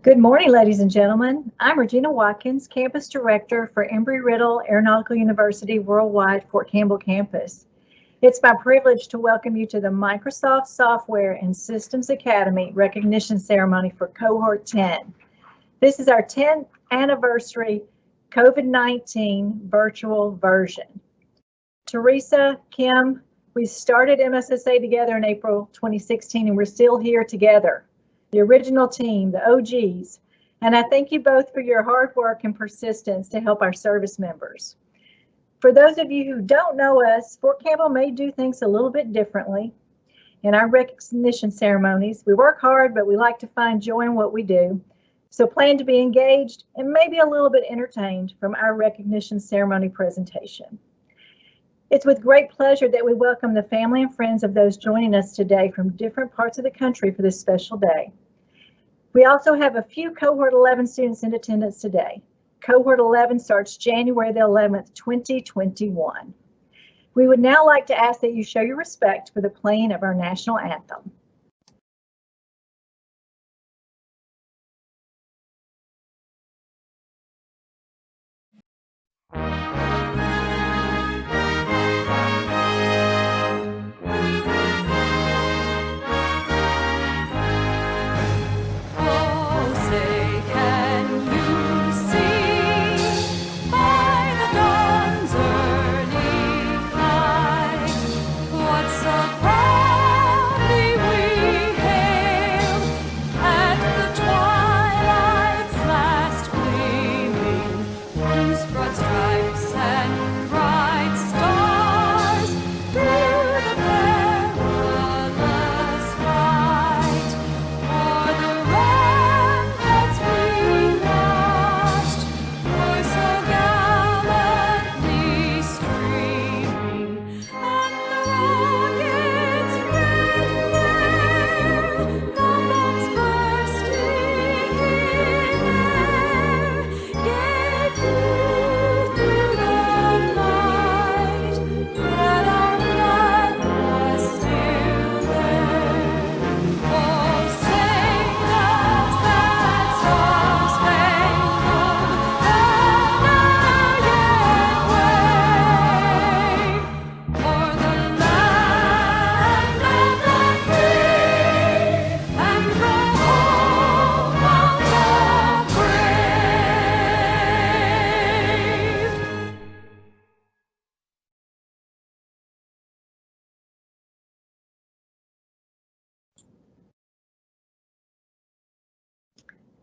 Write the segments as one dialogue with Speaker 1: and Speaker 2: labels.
Speaker 1: Good morning, ladies and gentlemen. I'm Regina Watkins, Campus Director for Embry-Riddle Aeronautical University Worldwide Fort Campbell campus. It's my privilege to welcome you to the Microsoft Software and Systems Academy recognition ceremony for Cohort 10. This is our 10th anniversary COVID-19 virtual version. Teresa, Kim, we started MSSA together in April 2016 and we're still here together. The original team, the OGs, and I thank you both for your hard work and persistence to help our service members. For those of you who don't know us, Fort Campbell may do things a little bit differently. In our recognition ceremonies, we work hard, but we like to find joy in what we do. So plan to be engaged and maybe a little bit entertained from our recognition ceremony presentation. It's with great pleasure that we welcome the family and friends of those joining us today from different parts of the country for this special day. We also have a few Cohort 11 students in attendance today. Cohort 11 starts January the 11th, 2021. We would now like to ask that you show your respect for the playing of our national anthem.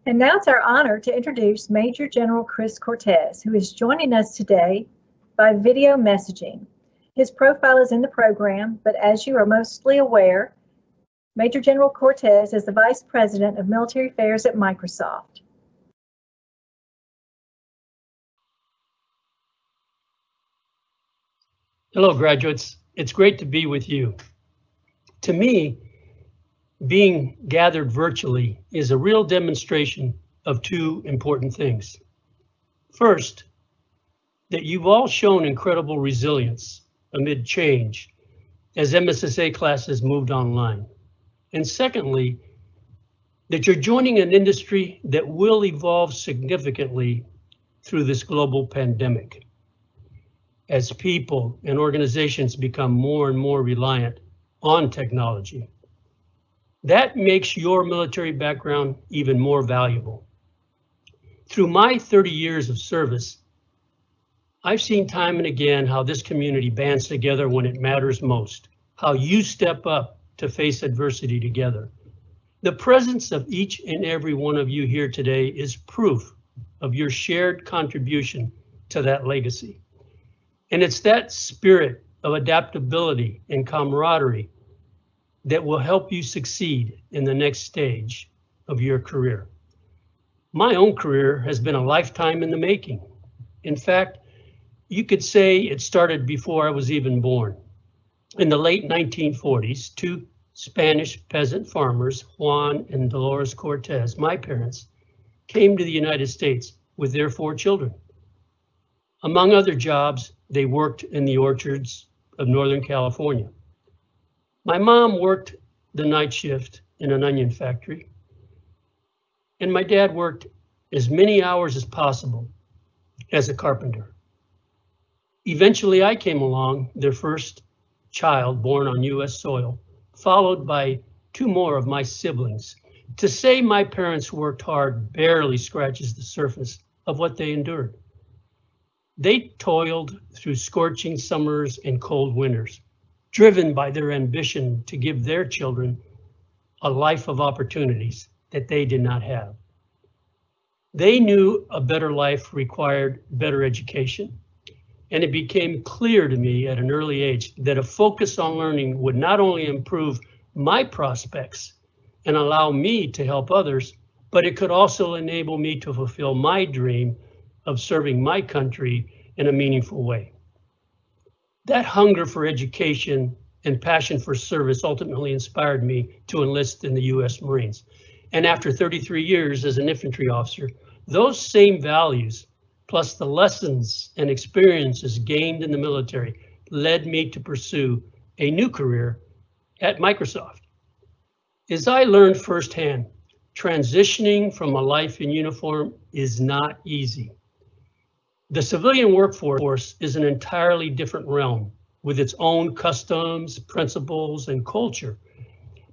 Speaker 1: And now it's our honor to introduce Major General Chris Cortez, who is joining us today by video messaging. His profile is in the program, but as you are mostly aware, Major General Cortez is the Vice President of Military Affairs at Microsoft.
Speaker 2: Hello, graduates. It's great to be with you. To me, being gathered virtually is a real demonstration of two important things. First, that you've all shown incredible resilience amid change as MSSA classes moved online. And secondly, that you're joining an industry that will evolve significantly through this global pandemic as people and organizations become more and more reliant on technology. That makes your military background even more valuable. Through my 30 years of service, I've seen time and again how this community bands together when it matters most, how you step up to face adversity together. The presence of each and every one of you here today is proof of your shared contribution to that legacy. And it's that spirit of adaptability and camaraderie that will help you succeed in the next stage of your career. My own career has been a lifetime in the making. In fact, you could say it started before I was even born. In the late 1940s, two Spanish peasant farmers, Juan and Dolores Cortez, my parents, came to the United States with their 4 children. Among other jobs, they worked in the orchards of Northern California. My mom worked the night shift in an onion factory, and my dad worked as many hours as possible as a carpenter. Eventually, I came along, their first child born on US soil, followed by 2 more of my siblings. To say my parents worked hard barely scratches the surface of what they endured. They toiled through scorching summers and cold winters, driven by their ambition to give their children a life of opportunities that they did not have. They knew a better life required better education, and it became clear to me at an early age that a focus on learning would not only improve my prospects and allow me to help others, but it could also enable me to fulfill my dream of serving my country in a meaningful way. That hunger for education and passion for service ultimately inspired me to enlist in the U.S. Marines. And after 33 years as an infantry officer, those same values, plus the lessons and experiences gained in the military, led me to pursue a new career at Microsoft. As I learned firsthand, transitioning from a life in uniform is not easy. The civilian workforce is an entirely different realm with its own customs, principles, and culture.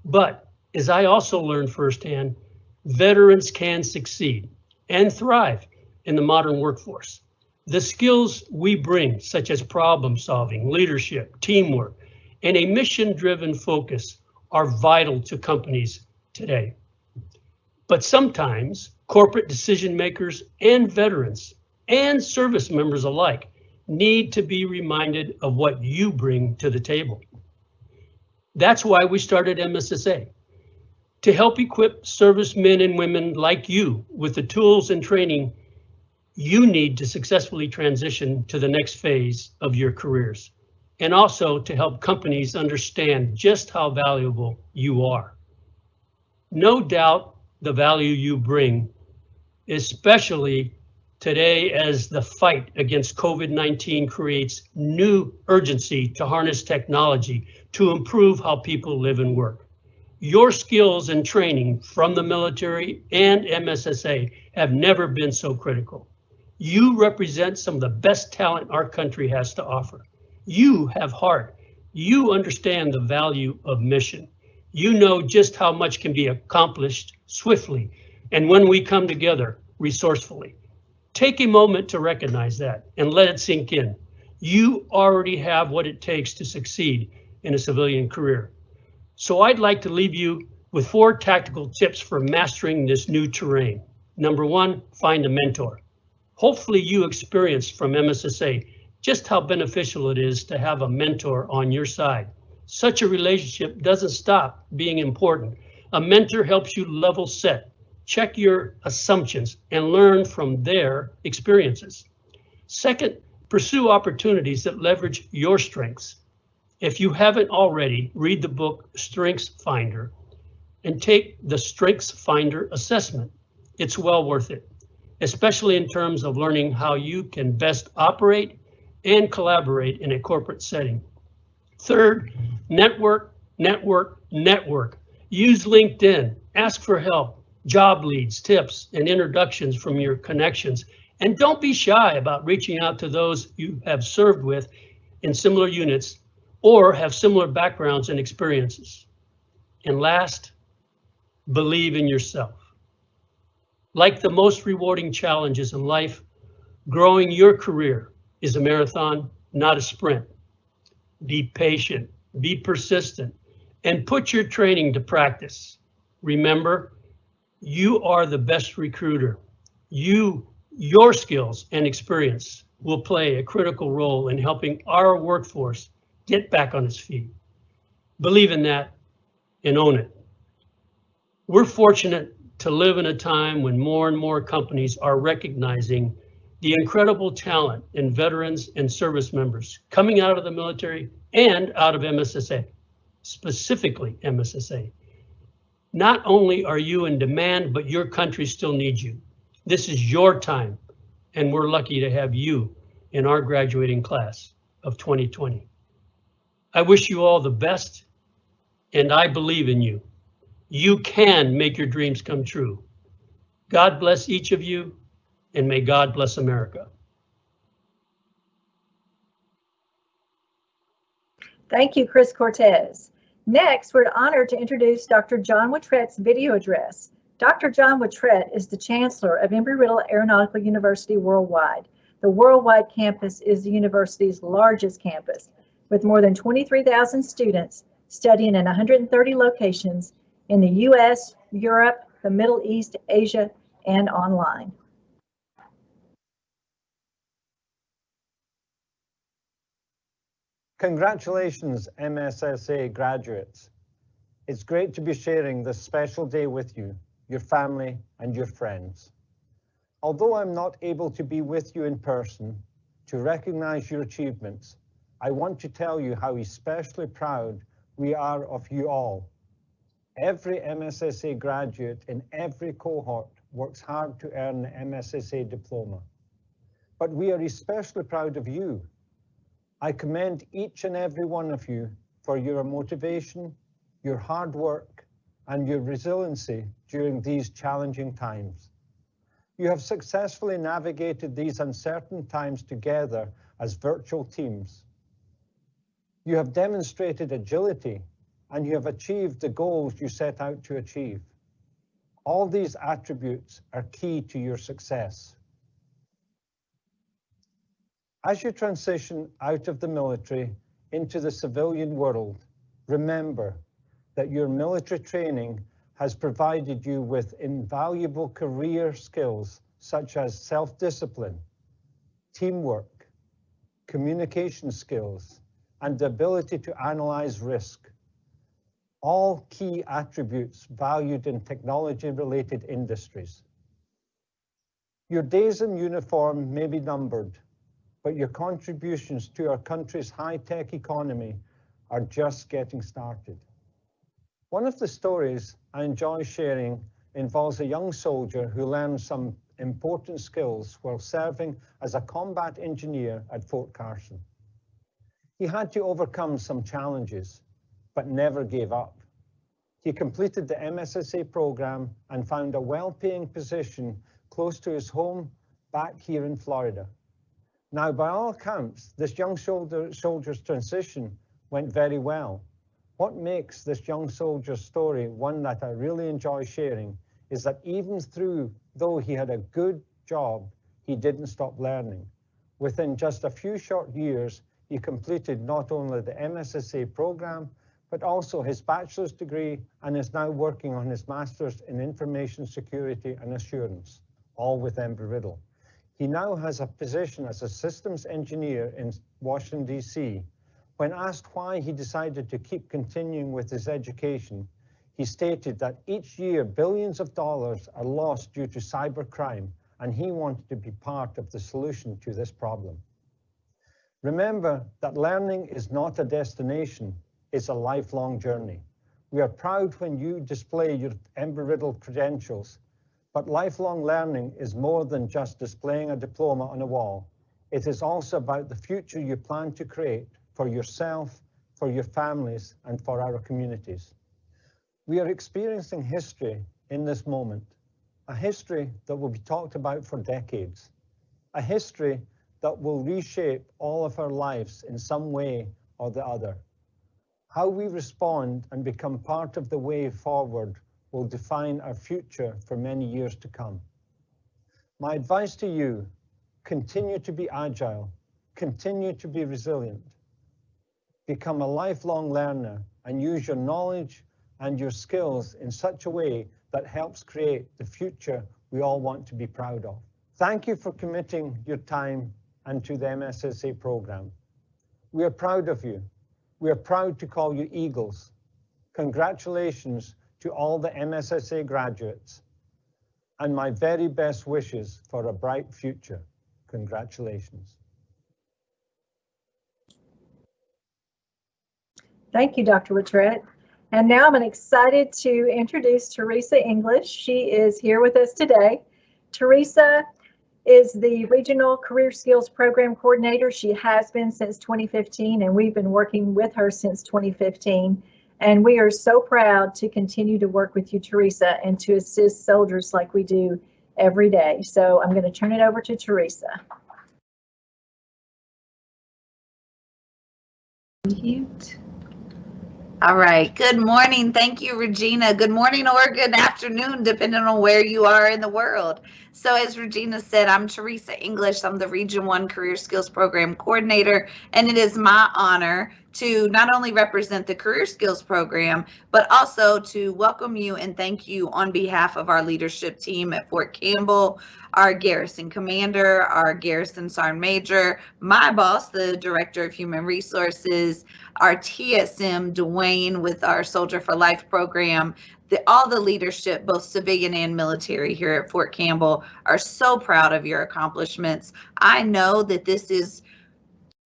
Speaker 2: But as I also learned firsthand, veterans can succeed and thrive in the modern workforce. The skills we bring, such as problem solving, leadership, teamwork, and a mission-driven focus, are vital to companies today. But sometimes corporate decision makers and veterans and service members alike need to be reminded of what you bring to the table. That's why we started MSSA, to help equip servicemen and women like you with the tools and training you need to successfully transition to the next phase of your careers, and also to help companies understand just how valuable you are. No doubt the value you bring, especially today as the fight against COVID-19 creates new urgency to harness technology to improve how people live and work. Your skills and training from the military and MSSA have never been so critical. You represent some of the best talent our country has to offer. You have heart. You understand the value of mission. You know just how much can be accomplished swiftly, and when we come together, resourcefully. Take a moment to recognize that and let it sink in. You already have what it takes to succeed in a civilian career. So I'd like to leave you with 4 tactical tips for mastering this new terrain. Number 1, find a mentor. Hopefully you experienced from MSSA just how beneficial it is to have a mentor on your side. Such a relationship doesn't stop being important. A mentor helps you level set, check your assumptions, and learn from their experiences. Second, pursue opportunities that leverage your strengths. If you haven't already, read the book Strengths Finder and take the Strengths Finder assessment. It's well worth it, especially in terms of learning how you can best operate and collaborate in a corporate setting. Third, network, network, network. Use LinkedIn, ask for help, job leads, tips, and introductions from your connections. And don't be shy about reaching out to those you have served with in similar units or have similar backgrounds and experiences. And last, believe in yourself. Like the most rewarding challenges in life, growing your career is a marathon, not a sprint. Be patient, be persistent, and put your training to practice. Remember, you are the best recruiter. Your skills and experience will play a critical role in helping our workforce get back on its feet. Believe in that and own it. We're fortunate to live in a time when more and more companies are recognizing the incredible talent in veterans and service members coming out of the military and out of MSSA, specifically MSSA. Not only are you in demand, but your country still needs you. This is your time, and we're lucky to have you in our graduating class of 2020. I wish you all the best, and I believe in you. You can make your dreams come true. God bless each of you, and may God bless America.
Speaker 1: Thank you, Chris Cortez. Next, we're honored to introduce Dr. John Wittret's video address. Dr. John Wittret is the Chancellor of Embry-Riddle Aeronautical University Worldwide. The Worldwide campus is the university's largest campus, with more than 23,000 students studying in 130 locations in the US, Europe, the Middle East, Asia, and online.
Speaker 3: Congratulations, MSSA graduates. It's great to be sharing this special day with you, your family, and your friends. Although I'm not able to be with you in person to recognize your achievements, I want to tell you how especially proud we are of you all. Every MSSA graduate in every cohort works hard to earn the MSSA diploma. But we are especially proud of you. I commend each and every one of you for your motivation, your hard work, and your resiliency during these challenging times. You have successfully navigated these uncertain times together as virtual teams. You have demonstrated agility, and you have achieved the goals you set out to achieve. All these attributes are key to your success. As you transition out of the military into the civilian world, remember that your military training has provided you with invaluable career skills such as self-discipline, teamwork, communication skills, and the ability to analyze risk. All key attributes valued in technology-related industries. Your days in uniform may be numbered, but your contributions to our country's high-tech economy are just getting started. One of the stories I enjoy sharing involves a young soldier who learned some important skills while serving as a combat engineer at Fort Carson. He had to overcome some challenges, but never gave up. He completed the MSSA program and found a well-paying position close to his home back here in Florida. Now, by all accounts, this young soldier's transition went very well. What makes this young soldier's story one that I really enjoy sharing is that even though he had a good job, he didn't stop learning. Within just a few short years, he completed not only the MSSA program, but also his bachelor's degree and is now working on his master's in information security and assurance, all with Embry-Riddle. He now has a position as a systems engineer in Washington, D.C. When asked why he decided to keep continuing with his education, he stated that each year billions of dollars are lost due to cybercrime, and he wanted to be part of the solution to this problem. Remember that learning is not a destination, it's a lifelong journey. We are proud when you display your Embry-Riddle credentials, but lifelong learning is more than just displaying a diploma on a wall. It is also about the future you plan to create for yourself, for your families, and for our communities. We are experiencing history in this moment, a history that will be talked about for decades, a history that will reshape all of our lives in some way or the other. How we respond and become part of the way forward will define our future for many years to come. My advice to you, continue to be agile, continue to be resilient, become a lifelong learner, and use your knowledge and your skills in such a way that helps create the future we all want to be proud of. Thank you for committing your time and to the MSSA program. We are proud of you. We are proud to call you Eagles. Congratulations to all the MSSA graduates, and my very best wishes for a bright future. Congratulations.
Speaker 1: Thank you, Dr. Wittret. And now I'm excited to introduce Teresa English. She is here with us today. Teresa is the Regional Career Skills Program Coordinator. She has been since 2015, and we've been working with her since 2015. And we are so proud to continue to work with you, Teresa, and to assist soldiers like we do every day. So I'm going to turn it over to Teresa.
Speaker 4: Mute. All right. Good morning. Thank you, Regina. Good morning or good afternoon, depending on where you are in the world. So as Regina said, I'm Teresa English. I'm the Region 1 Career Skills Program Coordinator, and it is my honor to not only represent the Career Skills Program, but also to welcome you and thank you on behalf of our leadership team at Fort Campbell, our Garrison Commander, our Garrison Sergeant Major, my boss, the Director of Human Resources, our TSM, Dwayne, with our Soldier for Life program. All the leadership, both civilian and military here at Fort Campbell, are so proud of your accomplishments. I know that this is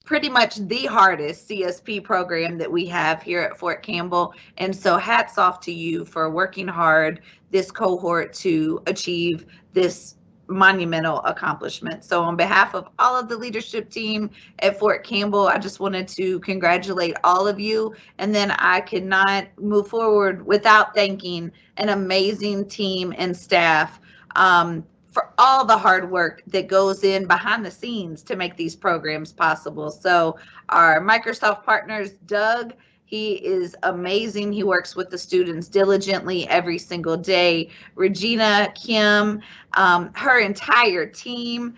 Speaker 4: pretty much the hardest CSP program that we have here at Fort Campbell. And so hats off to you for working hard, this cohort, to achieve this monumental accomplishment. So on behalf of all of the leadership team at Fort Campbell, I just wanted to congratulate all of you. And then I could not move forward without thanking an amazing team and staff for all the hard work that goes in behind the scenes to make these programs possible. So our Microsoft partners, Doug, he is amazing. He works with the students diligently every single day. Regina, Kim, her entire team,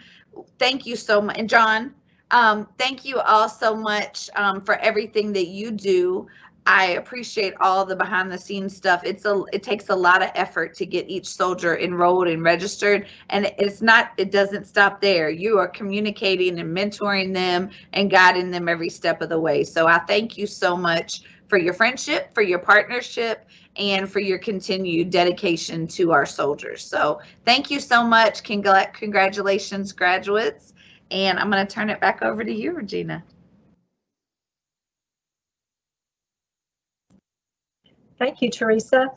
Speaker 4: thank you so much. And John, thank you all so much for everything that you do. I appreciate all the behind the scenes stuff. It takes a lot of effort to get each soldier enrolled and registered, and it doesn't stop there. You are communicating and mentoring them and guiding them every step of the way. So I thank you so much for your friendship, for your partnership, and for your continued dedication to our soldiers. So thank you so much. Congratulations, graduates. And I'm going to turn it back over to you, Regina.
Speaker 1: Thank you, Teresa.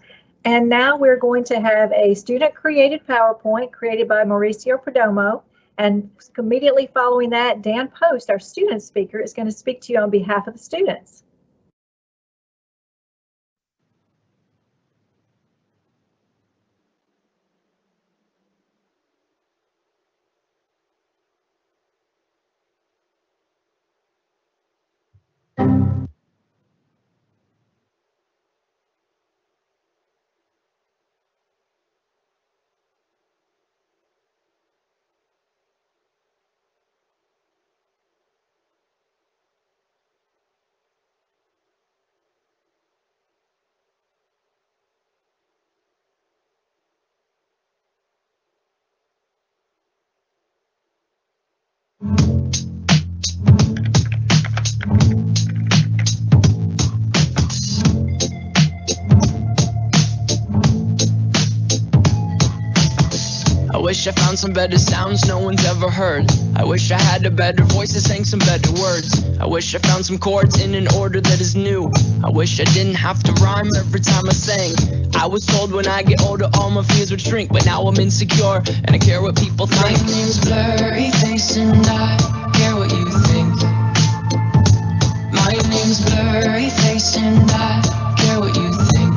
Speaker 1: And now we're going to have a student-created PowerPoint created by Mauricio Perdomo. And immediately following that, Dan Post, our student speaker, is going to speak to you on behalf of the students.
Speaker 5: I wish I found some better sounds no one's ever heard. I wish I had a better voice that sang some better words. I wish I found some chords in an order that is new. I wish I didn't have to rhyme every time I sang. I was told when I get older all my fears would shrink, but now I'm insecure and I care what people think. My name's Blurry Face and I care what you think. My name's Blurry Face and I care what you think.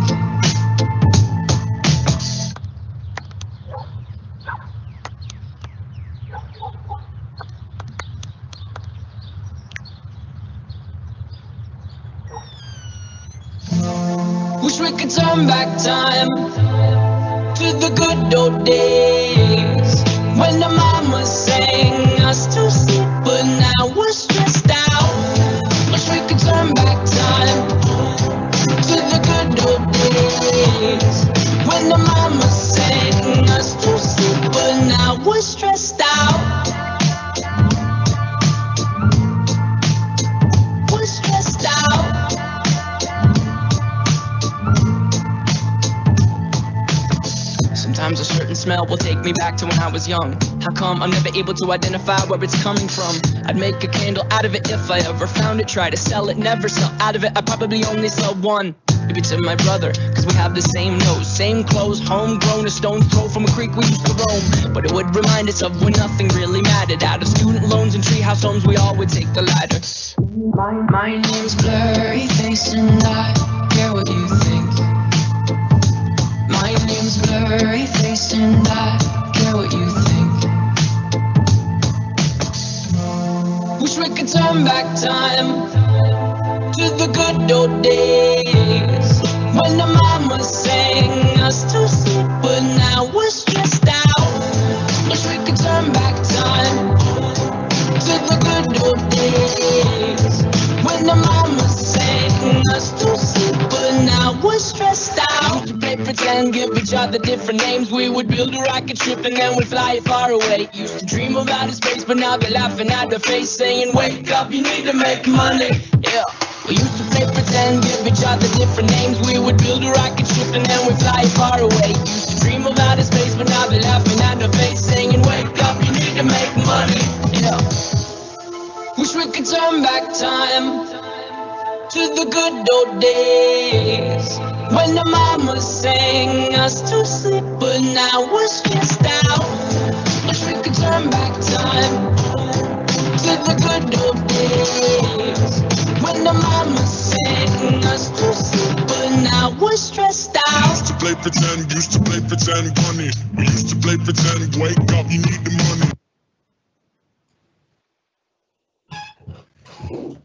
Speaker 5: Wish we could turn back time to the good old days when the mama sang us to sleep, but now we're stressed out. Wish we could turn back time to the good old days when the mama sang us to sleep, but now we're stressed out. We're stressed out. Sometimes a certain smell will take me back to when I was young. How come I'm never able to identify where it's coming from? I'd make a candle out of it if I ever found it. Try to sell it, never sell out of it. I probably only sell one. Maybe to my brother, cause we have the same nose, same clothes, homegrown, a stone's throw from a creek we used to roam. But it would remind us of when nothing really mattered. Out of student loans and treehouse homes, we all would take the ladder. My name's Blurry Face and I care what you think. My name's Blurry Face and I care care what you think. Wish we could turn back time to the good old days when the mama sang us to sleep, but now we're stressed out. Wish we could turn back time to the good old days when the mama sang us to sleep, but now we're stressed out. Used to play pretend, give each other different names. We would build a rocket ship and then we'd fly it far away. Used to dream of outer space, but now they're laughing at the face, saying, wake up, you need to make money. Yeah. We used to play pretend, give each other different names. We would build a rocket ship and then we'd fly it far away. Used to dream of outer space, but now they're laughing at the face, saying, wake up, you need to make money. Yeah. Wish we could turn back time to the good old days when the mama sang us to sleep, but now we're stressed out. Wish we could turn back time to the good old days when the mama sang us to sleep, but now we're stressed out.
Speaker 6: Used to play pretend funny. We used to play pretend, wake up, you need the money.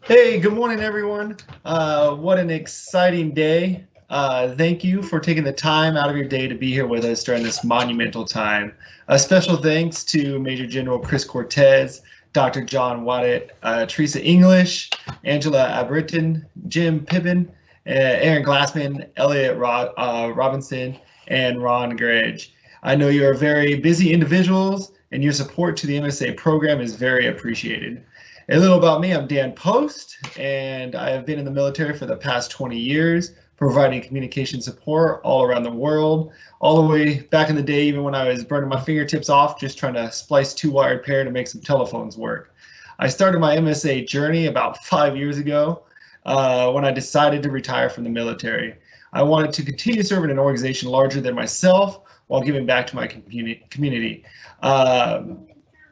Speaker 7: Hey, good morning, everyone. What an exciting day. Thank you for taking the time out of your day to be here with us during this monumental time. A special thanks to Major General Chris Cortez, Dr. John Waddett, Teresa English, Angela Abritton, Jim Pippin, Aaron Glassman, Elliot Robinson, and Ron Gregg. I know you are very busy individuals, and your support to the MSA program is very appreciated. A little about me, I'm Dan Post, and I have been in the military for the past 20 years, providing communication support all around the world, all the way back in the day, even when I was burning my fingertips off, just trying to splice two wired pair to make some telephones work. I started my MSA journey about 5 years ago when I decided to retire from the military. I wanted to continue serving an organization larger than myself while giving back to my community.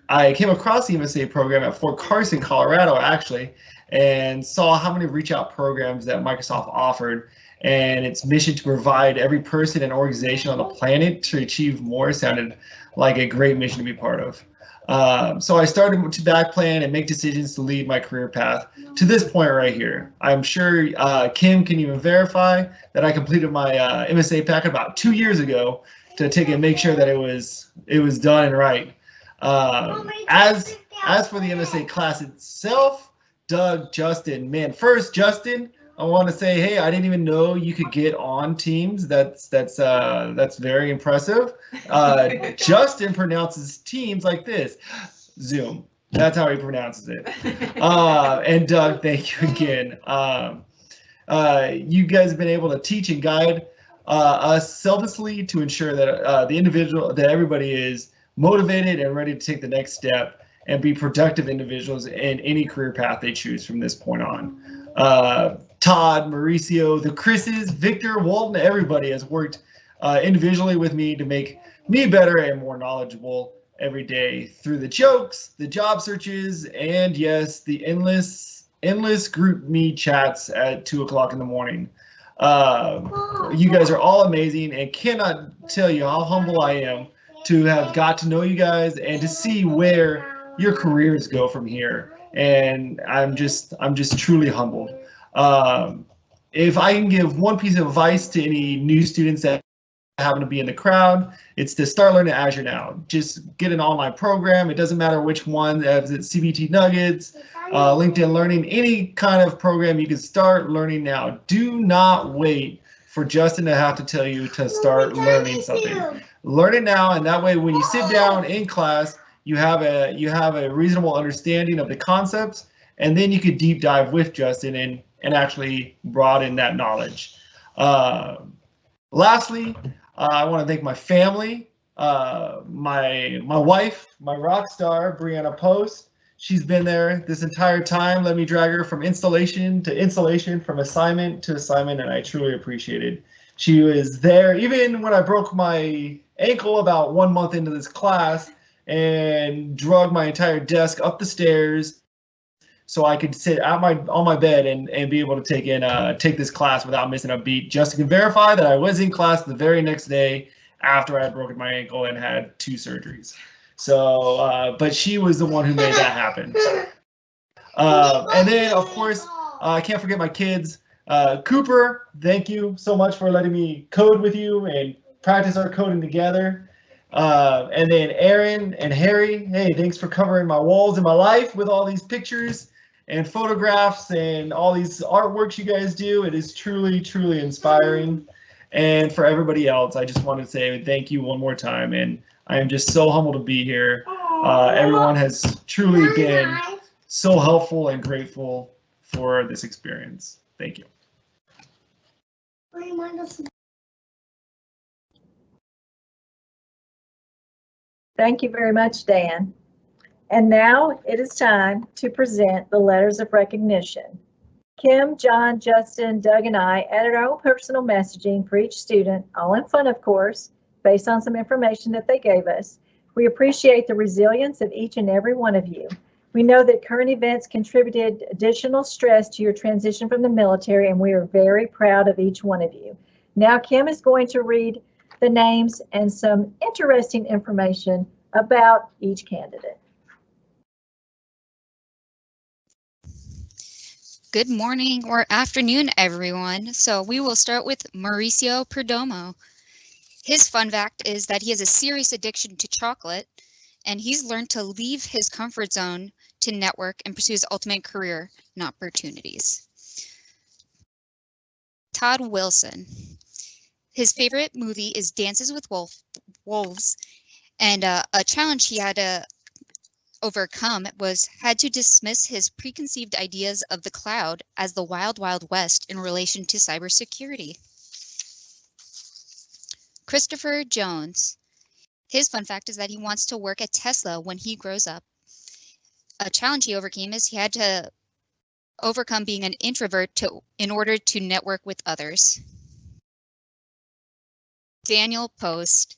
Speaker 7: I came across the MSA program at Fort Carson, Colorado, actually, and saw how many reach out programs that Microsoft offered, and its mission to provide every person and organization on the planet to achieve more sounded like a great mission to be part of. So I started to back plan and make decisions to lead my career path to this point right here. I'm sure Kim can even verify that I completed my MSA packet about 2 years ago to take and make sure that it was done and right. As for the MSA class itself, Doug, Justin, man, first Justin, I want to say, hey, I didn't even know you could get on Teams. That's very impressive. Justin pronounces Teams like this, Zoom. That's how he pronounces it. And Doug, thank you again. You guys have been able to teach and guide us selflessly to ensure that everybody is motivated and ready to take the next step and be productive individuals in any career path they choose from this point on. Todd, Mauricio, the Chris's, Victor, Walton, everybody has worked individually with me to make me better and more knowledgeable every day through the jokes, the job searches, and yes, the endless group me chats at 2 o'clock in the morning. You guys are all amazing and cannot tell you how humble I am to have got to know you guys and to see where your careers go from here. And I'm just truly humbled. If I can give one piece of advice to any new students that happen to be in the crowd, it's to start learning Azure now. Just get an online program. It doesn't matter which one, if it's CBT Nuggets, LinkedIn Learning, any kind of program, you can start learning now. Do not wait for Justin to have to tell you to start learning something. Learn it now, and that way when you sit down in class, you have a reasonable understanding of the concepts, and then you could deep dive with Justin and actually broaden that knowledge. Lastly, I want to thank my family, my wife, my rock star, Brianna Post. She's been there this entire time. Let me drag her from installation to installation, from assignment to assignment, and I truly appreciate it. She was there even when I broke my ankle about 1 month into this class and drug my entire desk up the stairs so I could sit on my bed and be able to take this class without missing a beat. Justin can verify that I was in class the very next day after I had broken my ankle and had 2 surgeries. So, but she was the one who made that happen. And then, of course, I can't forget my kids. Cooper, thank you so much for letting me code with you and practice our coding together. And then Aaron and Harry, hey, thanks for covering my walls in my life with all these pictures and photographs and all these artworks you guys do. It is truly, truly inspiring. And for everybody else, I just want to say thank you one more time. And I am just so humbled to be here. Everyone has truly been so helpful and grateful for this experience. Thank you.
Speaker 1: Thank you very much, Dan. And now it is time to present the letters of recognition. Kim, John, Justin, Doug, and I added our own personal messaging for each student, all in fun, of course, based on some information that they gave us. We appreciate the resilience of each and every one of you. We know that current events contributed additional stress to your transition from the military, and we are very proud of each one of you. Now, Kim is going to read the names and some interesting information about each candidate.
Speaker 8: Good morning or afternoon, everyone. So we will start with Mauricio Perdomo. His fun fact is that he has a serious addiction to chocolate, and he's learned to leave his comfort zone to network and pursue his ultimate career and opportunities. Todd Wilson. His favorite movie is Dances with Wolves, and a challenge he had to overcome had to dismiss his preconceived ideas of the cloud as the wild, wild west in relation to cybersecurity. Christopher Jones. His fun fact is that he wants to work at Tesla when he grows up. A challenge he overcame is he had to overcome being an introvert in order to network with others. Daniel Post.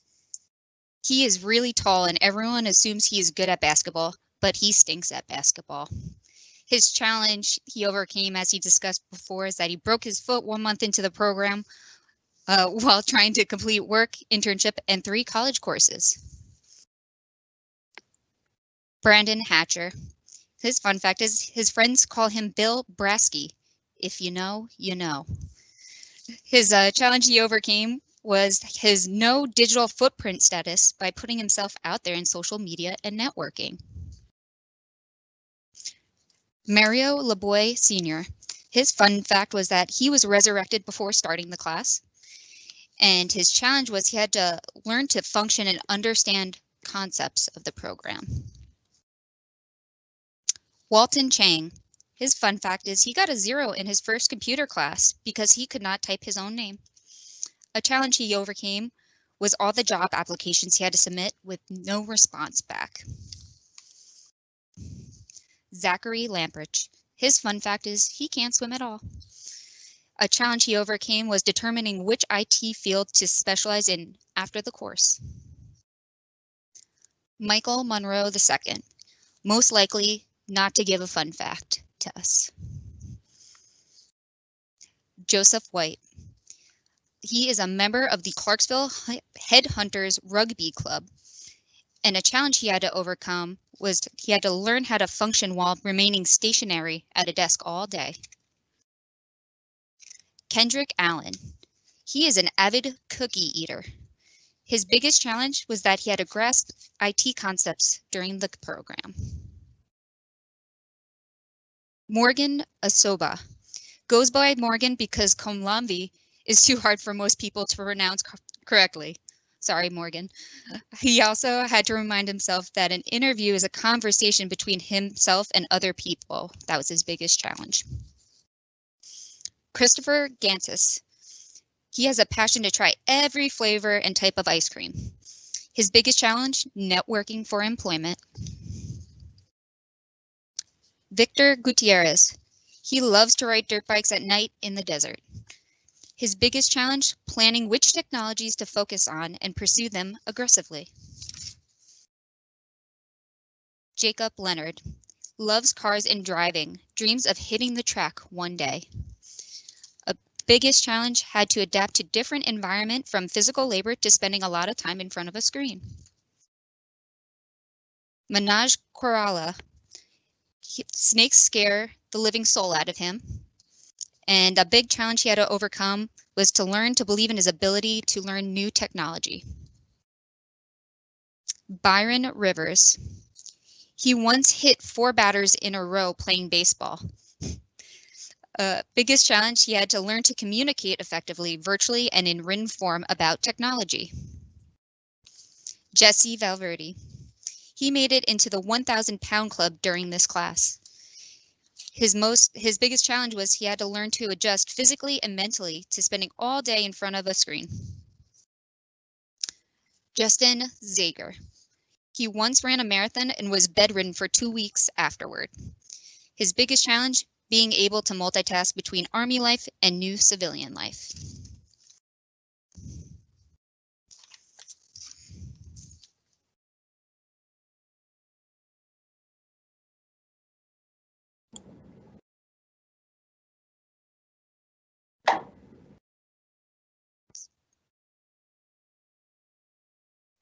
Speaker 8: He is really tall and everyone assumes he is good at basketball, but he stinks at basketball. His challenge he overcame, as he discussed before, is that he broke his foot 1 month into the program while trying to complete work, internship, and 3 college courses. Brandon Hatcher. His fun fact is his friends call him Bill Brasky. If you know, you know. His challenge he overcame was his no digital footprint status by putting himself out there in social media and networking. Mario Laboy Sr. His fun fact was that he was resurrected before starting the class, and his challenge was he had to learn to function and understand concepts of the program. Walton Chang. His fun fact is he got a 0 in his first computer class because he could not type his own name. A challenge he overcame was all the job applications he had to submit with no response back. Zachary Lamprich. His fun fact is he can't swim at all. A challenge he overcame was determining which IT field to specialize in after the course. Michael Monroe II. Most likely not to give a fun fact to us. Joseph White. He is a member of the Clarksville Headhunters Rugby Club, and a challenge he had to overcome was he had to learn how to function while remaining stationary at a desk all day. Kendrick Allen. He is an avid cookie eater. His biggest challenge was that he had to grasp IT concepts during the program. Morgan Asoba. Goes by Morgan because Komlamvi is too hard for most people to pronounce correctly. Sorry, Morgan. He also had to remind himself that an interview is a conversation between himself and other people. That was his biggest challenge. Christopher Gantis. He has a passion to try every flavor and type of ice cream. His biggest challenge, networking for employment. Victor Gutierrez. He loves to ride dirt bikes at night in the desert. His biggest challenge, planning which technologies to focus on and pursue them aggressively. Jacob Leonard. Loves cars and driving, dreams of hitting the track one day. biggest challenge had to adapt to different environment from physical labor to spending a lot of time in front of a screen. Manoj Koirala, snakes scare the living soul out of him. And a big challenge he had to overcome was to learn to believe in his ability to learn new technology. Byron Rivers. He once hit 4 batters in a row playing baseball. Biggest challenge, he had to learn to communicate effectively, virtually, and in written form about technology. Jesse Valverde. He made it into the 1,000-pound club during this class. His biggest challenge was he had to learn to adjust physically and mentally to spending all day in front of a screen. Justin Zager. He once ran a marathon and was bedridden for 2 weeks afterward. His biggest challenge, being able to multitask between Army life and new civilian life.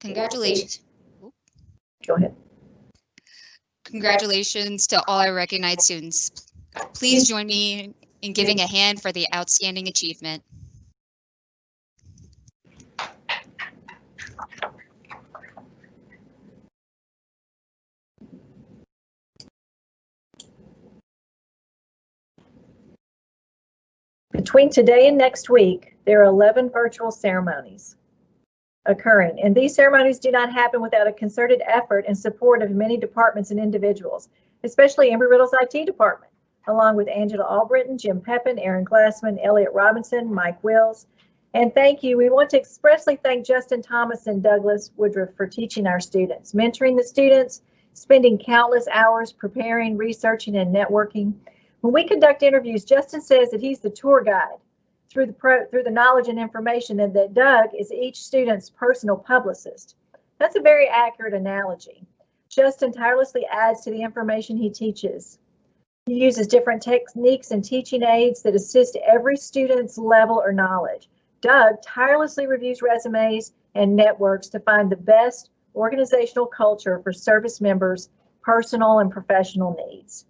Speaker 8: Congratulations.
Speaker 1: Go ahead.
Speaker 8: Congratulations to all our recognized students. Please join me in giving a hand for the outstanding achievement.
Speaker 1: Between today and next week, there are 11 virtual ceremonies occurring, and these ceremonies do not happen without a concerted effort and support of many departments and individuals, especially Embry-Riddle's IT department, along with Angela Albritton, Jim Pepin, Aaron Glassman, Elliot Robinson, Mike Wills. And thank you. We want to expressly thank Justin Thomas and Douglas Woodruff for teaching our students, mentoring the students, spending countless hours preparing, researching, and networking. When we conduct interviews, Justin says that he's the tour guide through the knowledge and information, and that Doug is each student's personal publicist. That's a very accurate analogy. Justin tirelessly adds to the information he teaches. He uses different techniques and teaching aids that assist every student's level or knowledge. Doug tirelessly reviews resumes and networks to find the best organizational culture for service members' personal and professional needs.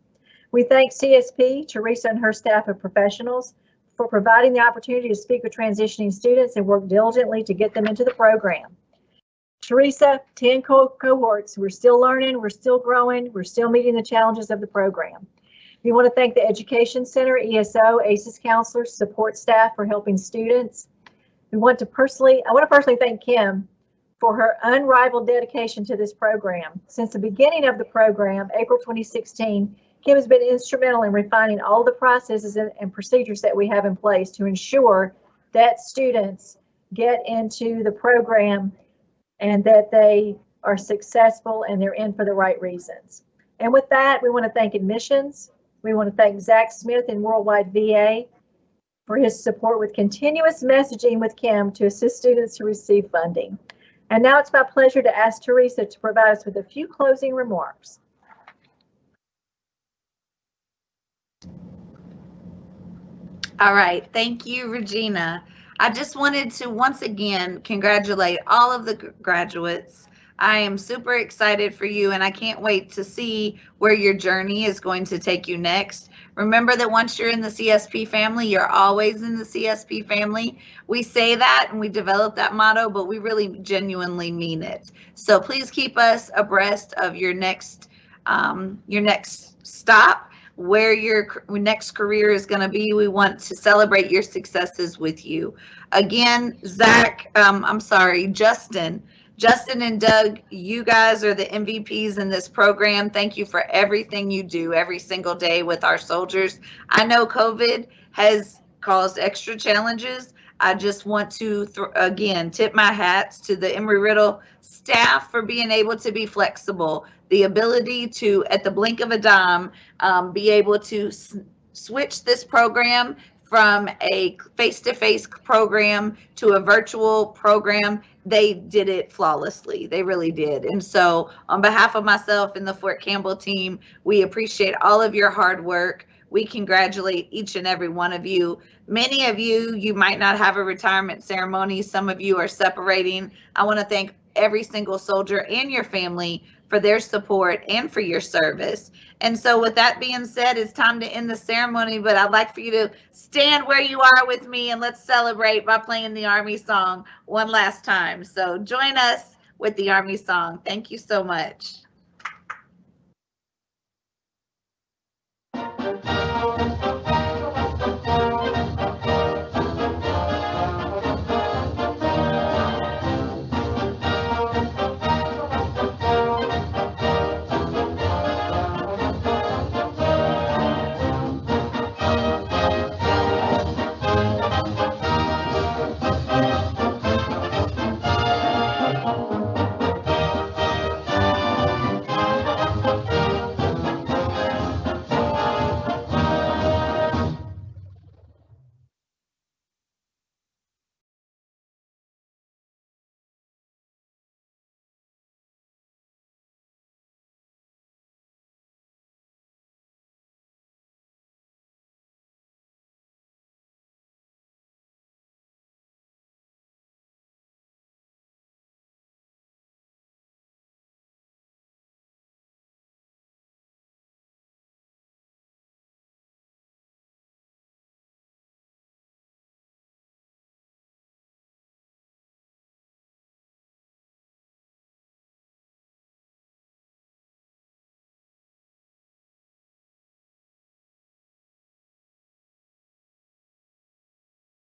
Speaker 1: We thank CSP, Teresa and her staff of professionals, for providing the opportunity to speak with transitioning students and work diligently to get them into the program. Teresa, 10 cohorts, we're still learning, we're still growing, we're still meeting the challenges of the program. We want to thank the Education Center, ESO, ACES counselors, support staff for helping students. I want to personally thank Kim for her unrivaled dedication to this program. Since the beginning of the program, April 2016, Kim has been instrumental in refining all the processes and procedures that we have in place to ensure that students get into the program and that they are successful and they're in for the right reasons. And with that, we want to thank admissions. We want to thank Zach Smith in Worldwide VA for his support with continuous messaging with Kim to assist students to receive funding. And now it's my pleasure to ask Teresa to provide us with a few closing remarks.
Speaker 4: All right, thank you, Regina. I just wanted to once again congratulate all of the graduates. I am super excited for you, and I can't wait to see where your journey is going to take you next. Remember that once you're in the CSP family, you're always in the CSP family. We say that and we develop that motto, but we really genuinely mean it. So please keep us abreast of your next stop, where your next career is going to be. We want to celebrate your successes with you. Again, Justin and Doug, you guys are the MVPs in this program. Thank you for everything you do every single day with our soldiers. I know COVID has caused extra challenges. I just want to, again, tip my hats to the Embry-Riddle staff for being able to be flexible, the ability to, at the blink of a dime, be able to switch this program from a face-to-face program to a virtual program. They did it flawlessly. They really did. And so on behalf of myself and the Fort Campbell team, we appreciate all of your hard work. we congratulate each and every one of you. Many of you, you might not have a retirement ceremony. Some of you are separating. I want to thank every single soldier and your family for their support and for your service. And so with that being said, it's time to end the ceremony, but I'd like for you to stand where you are with me and let's celebrate by playing the Army song one last time. So join us with the Army song. Thank you so much.